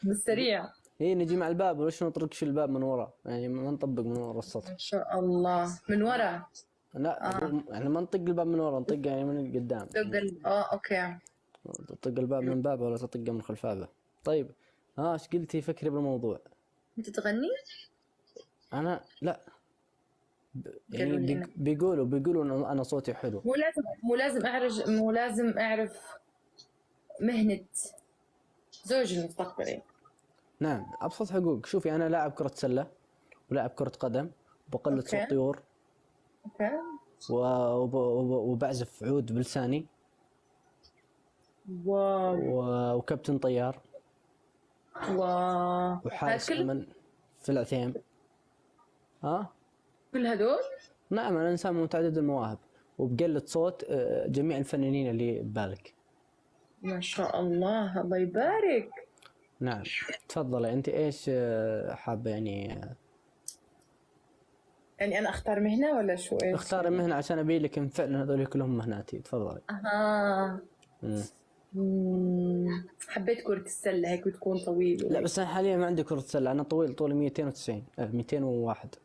بالسريع. ايه نجي مع الباب وليش نطرقش الباب من ورا؟ يعني ما نطبق من ورا السطح. ما شاء الله، من ورا. لا اه يعني ما نطق الباب من ورا، نطق يعني من القدام. اوكي. تطق الباب من بابه ولا تطقه من خلف بابه. طيب ها ايش قلتي؟ فكري بالموضوع. انت تغني؟ انا لا. يعني قالوا لي انا بيقولوا انه انا صوتي حلو. مو لازم اعرف مهنة زوجي المستقبلي. نعم ابسط حقوق. شوفي انا لاعب كرة سلة ولاعب كرة قدم، بقلد اوكي صوت طيور اوكي. وبعزف عود بلساني واو وكابتن طيار واو. هذا وحارس كل امن في العثيم. ها كل هدول؟ نعم انا انسان متعدد المواهب وبقلد صوت جميع الفنانين اللي ببالك. ما شاء الله، الله يبارك. نعم تفضلي انت ايش حابة يعني يعني انا اختار مهنة ولا شو؟ ايش اختاري يعني؟ مهنة عشان ابي لك ان فعلا هذول كلهم مهناتي. تفضلي. اها. مم. حبيت كرة السلة هيك بتكون طويل لا وهيك. بس انا حاليا ما عندي كرة سلة، انا طويل طولي 290 201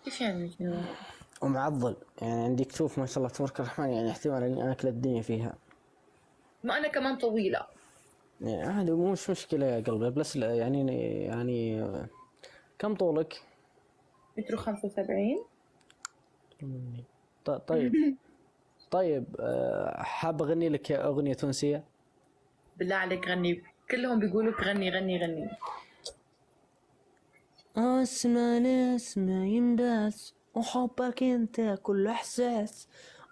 كيف يعني 201؟ ومعضل يعني عندي كتوف ما شاء الله تبارك الرحمن، يعني احتمال اني اكل الدنيا فيها. ما انا كمان طويلة. يعني هذا مش مشكلة يا قلبي، بس لا يعني كم طولك؟ متر 75. طيب طيب حاب اغني لك اغنية تونسية. بالله عليك غني، كلهم بيقولوا غني غني غني. اسمعني ينباس وحبك انت كل احساس.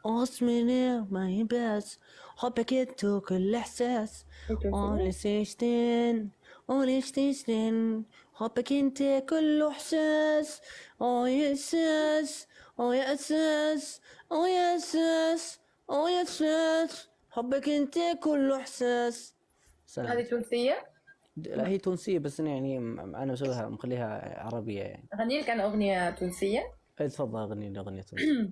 اسمعني ما ينباس حبك انت كل احساس. ولسيشتين ولشتيشتين حبك انت كل احساس. او يا اساس او يا اساس او يا اساس او يا اساس حبك انت كل احساس. سلام. هذه تونسية؟ لا هي تونسية بس يعني أنا مسويها مخليها عربية يعني. أغني لك أنا أغنية تونسية. إيه تفضل أغني لي أغنية تونسية.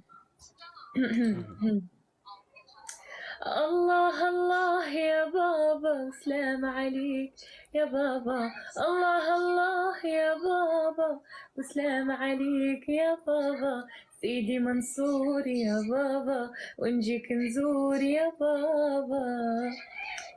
الله الله يا بابا سلام عليك يا بابا. الله الله يا بابا وسلام عليك يا بابا. سيدي منصور يا بابا ونجيك نزور يا بابا.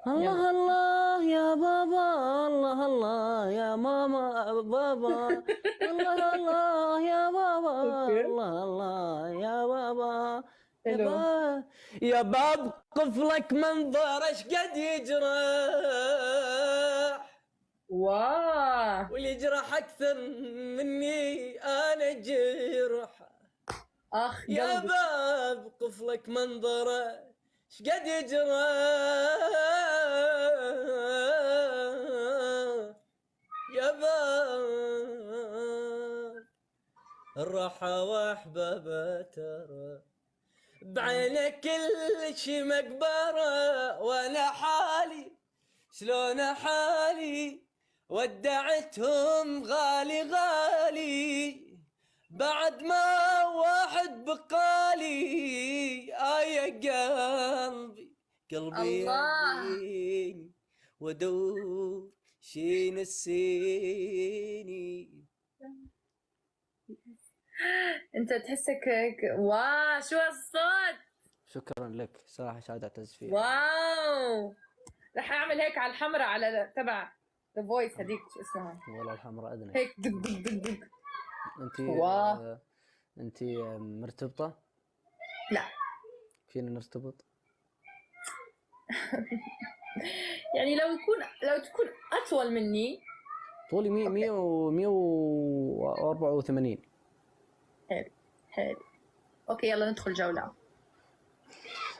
الله يلا. الله يا بابا الله الله يا ماما بابا. الله الله يا بابا اوكي الله الله يا بابا. يا حلو. باب يا باب طفلك منظر ايش قد يجرح، واه. واللي يجرح اكثر مني انا جرح. اخ يا قلبي. باب طفلك منظره شقد يجرى يا باب الراحة واحبابه ترى بعينك كل شي مقبرة، وانا حالي شلون حالي ودعتهم غالي غالي بعد ما واحد بقالي. يا قلبي قلبي الله. يبين ودور شي نسيني. انت تحسك هيك. واو شو هالصوت. شكرا لك صراحة شهادة اعتز فيها. واو. رح اعمل هيك على الحمراء على تبع ذا فويس هذيك شو اسمها. والله الحمراء أذنك. هيك دق دق دق دق. انت واو. انت مرتبطة؟ لا فينا نرتبط؟ يعني لو تكون اطول مني. طولي 184. حلو حلو. اوكي يلا ندخل جولة.